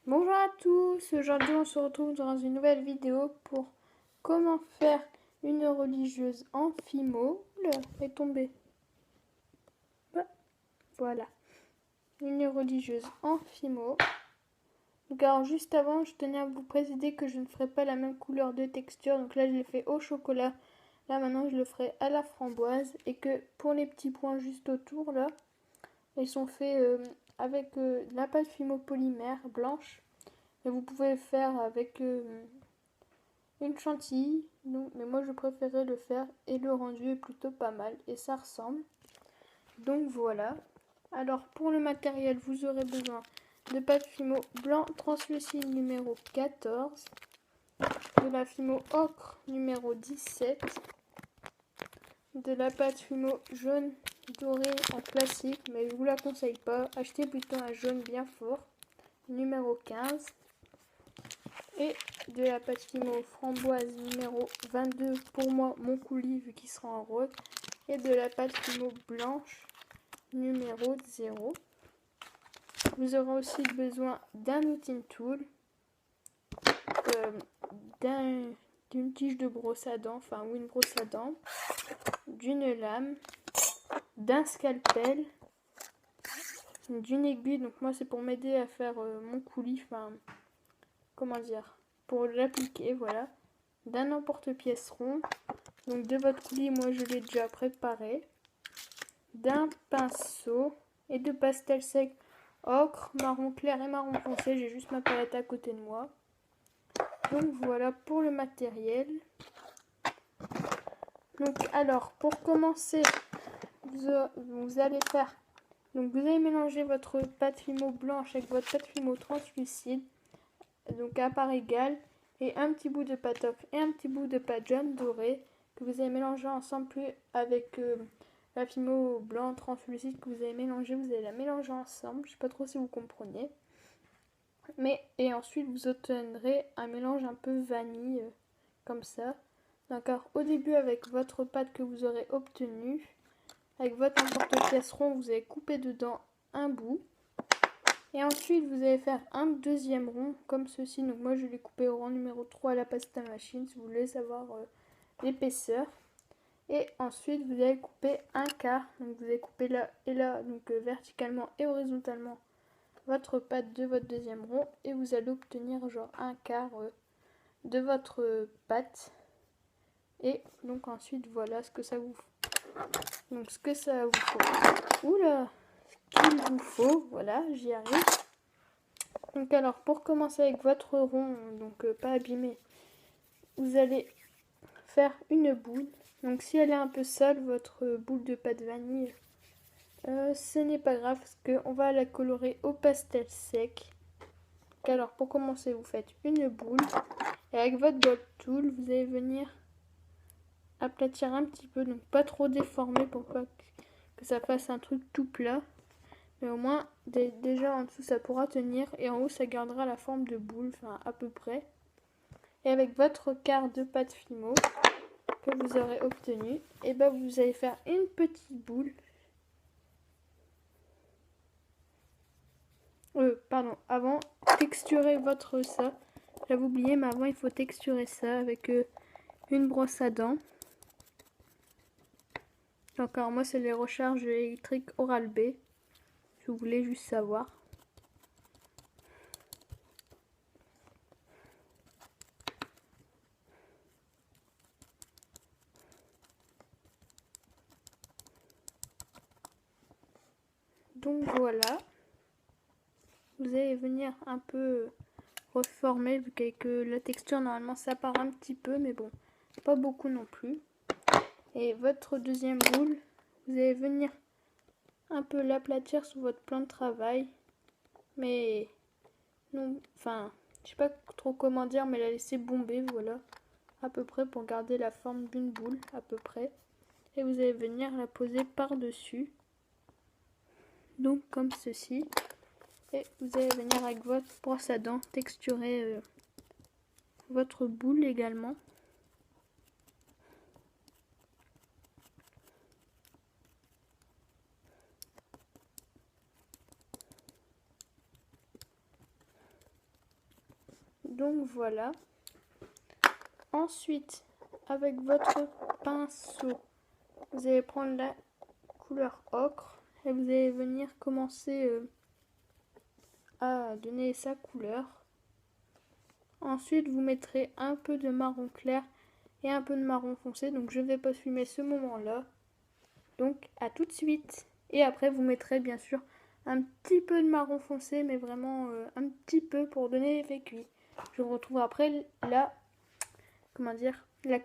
Bonjour à tous, aujourd'hui on se retrouve dans une nouvelle vidéo pour comment faire une religieuse en fimo. Oula, elle est tombée. Ah, voilà, une religieuse en fimo. Donc alors juste avant, je tenais à vous préciser que je ne ferai pas la même couleur de texture. Donc là je l'ai fait au chocolat, là maintenant je le ferai à la framboise. Et que pour les petits points juste autour là, ils sont faits avec de la pâte fimo polymère blanche. Et vous pouvez le faire avec une chantilly, donc, mais moi je préférais le faire et le rendu est plutôt pas mal et ça ressemble. Donc voilà. Alors pour le matériel, vous aurez besoin de pâte fimo blanc translucide numéro 14, de la fimo ocre numéro 17, de la pâte fimo jaune dorée en classique, mais je vous la conseille pas. Achetez plutôt un jaune bien fort, numéro 15. Et de la pâte fimo framboise numéro 22 pour moi, mon coulis vu qu'il sera en rose. Et de la pâte fimo blanche numéro 0. Vous aurez aussi besoin d'un outil tool, d'une tige de brosse à dents, enfin ou une brosse à dents, d'une lame, d'un scalpel, d'une aiguille. Donc moi c'est pour m'aider à faire mon coulis, enfin comment dire, pour l'appliquer, voilà. D'un emporte-pièce rond. Donc de votre coulis, moi je l'ai déjà préparé. D'un pinceau et de pastel sec ocre, marron clair et marron foncé. J'ai juste ma palette à côté de moi. Donc voilà pour le matériel. Donc alors pour commencer, vous allez faire. Donc vous allez mélanger votre pâte fimo blanche avec votre pâte fimo translucide. Donc à part égale. Et un petit bout de pâte ocre et un petit bout de pâte jaune dorée que vous allez mélanger ensemble puis avec la fimo blanc translucide que vous allez mélanger, vous allez la mélanger ensemble. Je sais pas trop si vous comprenez. Et ensuite vous obtiendrez un mélange un peu vanille comme ça. D'accord. Au début avec votre pâte que vous aurez obtenue, avec votre emporte-pièce rond, vous allez couper dedans un bout. Et ensuite, vous allez faire un deuxième rond comme ceci. Donc moi, je l'ai coupé au rond numéro 3 à la pasta machine si vous voulez savoir l'épaisseur. Et ensuite, vous allez couper un quart. Donc vous allez couper là et là, donc verticalement et horizontalement, votre pâte de votre deuxième rond. Et vous allez obtenir genre un quart de votre pâte. Et donc ensuite, voilà ce que ça vous faut. Donc ce que ça vous faut. Oula! Ce qu'il vous faut, voilà, j'y arrive. Donc alors pour commencer avec votre rond, donc pas abîmé, vous allez faire une boule. Donc si elle est un peu sale, votre boule de pâte vanille, ce n'est pas grave parce qu'on va la colorer au pastel sec. Donc alors pour commencer, vous faites une boule et avec votre bol tool, vous allez venir aplatir un petit peu, donc pas trop déformer pour pas que ça fasse un truc tout plat. Mais au moins, déjà en dessous ça pourra tenir et en haut ça gardera la forme de boule, enfin à peu près. Et avec votre quart de pâte fimo que vous aurez obtenu, et ben vous allez faire une petite boule. Pardon, avant, texturer votre ça. J'avais oublié, mais avant il faut texturer ça avec une brosse à dents. Encore moi c'est les recharges électriques Oral-B, si vous voulez juste savoir. Donc voilà, vous allez venir un peu reformer vu qu'avec la texture normalement ça part un petit peu, mais bon, pas beaucoup non plus. Et votre deuxième boule, vous allez venir un peu l'aplatir sur votre plan de travail, mais non, enfin, je sais pas trop comment dire, mais la laisser bomber, voilà, à peu près pour garder la forme d'une boule, à peu près. Et vous allez venir la poser par-dessus, donc comme ceci. Et vous allez venir avec votre brosse à dents texturer votre boule également. Donc voilà. Ensuite, avec votre pinceau, vous allez prendre la couleur ocre et vous allez venir commencer à donner sa couleur. Ensuite, vous mettrez un peu de marron clair et un peu de marron foncé. Donc, je ne vais pas filmer ce moment-là. Donc, à tout de suite. Et après, vous mettrez bien sûr un petit peu de marron foncé, mais vraiment un petit peu pour donner l'effet cuit. Je vous retrouve après la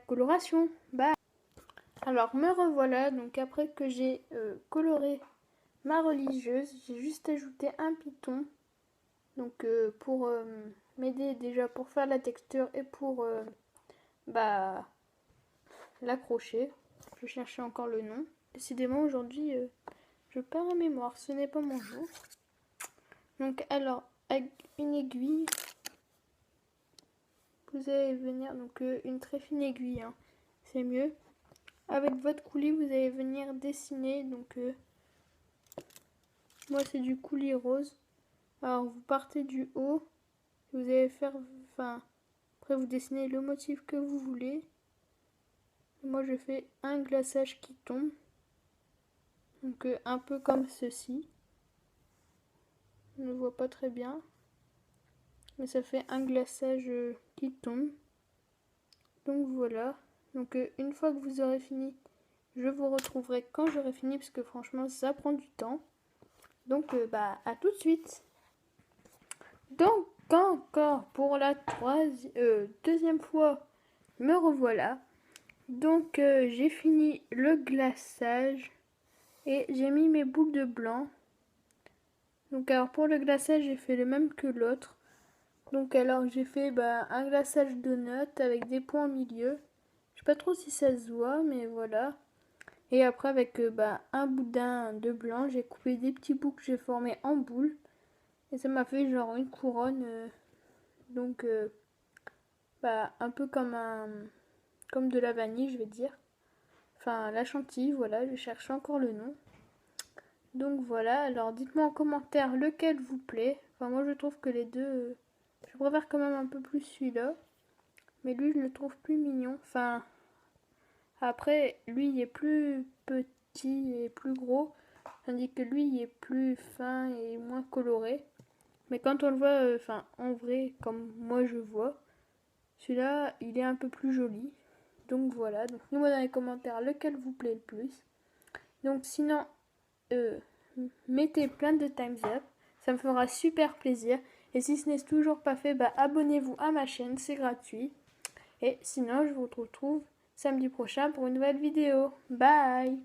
coloration. Bye. Alors, me revoilà. Donc, après que j'ai coloré ma religieuse, j'ai juste ajouté un piton. Donc, pour m'aider déjà pour faire la texture et pour l'accrocher. Je cherchais encore le nom. Décidément, aujourd'hui, je perds la mémoire. Ce n'est pas mon jour. Donc, alors, avec une aiguille, vous allez venir, donc une très fine aiguille, hein, c'est mieux. Avec votre coulis, vous allez venir dessiner. Donc, moi, c'est du coulis rose. Alors, vous partez du haut. Vous allez faire, après, vous dessinez le motif que vous voulez. Moi, je fais un glaçage qui tombe. Donc, un peu comme ceci. On ne voit pas très bien. Mais ça fait un glaçage qui tombe. Donc, voilà. Donc, une fois que vous aurez fini, je vous retrouverai quand j'aurai fini. Parce que franchement, ça prend du temps. Donc, à tout de suite. Donc, encore pour la deuxième fois, me revoilà. Donc, j'ai fini le glaçage et j'ai mis mes boules de blanc. Donc, alors pour le glaçage, j'ai fait le même que l'autre. Donc, alors j'ai fait un glaçage donut avec des points au milieu. Je sais pas trop si ça se voit, mais voilà. Et après, avec un boudin de blanc, j'ai coupé des petits bouts que j'ai formés en boule. Et ça m'a fait genre une couronne. Donc, un peu comme de la vanille, je vais dire. Enfin, la chantilly, voilà, je cherche encore le nom. Donc voilà, alors dites-moi en commentaire lequel vous plaît. Enfin, moi je trouve que les deux, je préfère quand même un peu plus celui-là. Mais lui, je le trouve plus mignon. Enfin, après, lui, il est plus petit et plus gros. Tandis que lui, il est plus fin et moins coloré. Mais quand on le voit, en vrai, comme moi je vois, celui-là, il est un peu plus joli. Donc voilà, donc dites-moi dans les commentaires lequel vous plaît le plus. Donc sinon, mettez plein de thumbs up, ça me fera super plaisir. Et si ce n'est toujours pas fait, abonnez-vous à ma chaîne, c'est gratuit. Et sinon, je vous retrouve samedi prochain pour une nouvelle vidéo. Bye!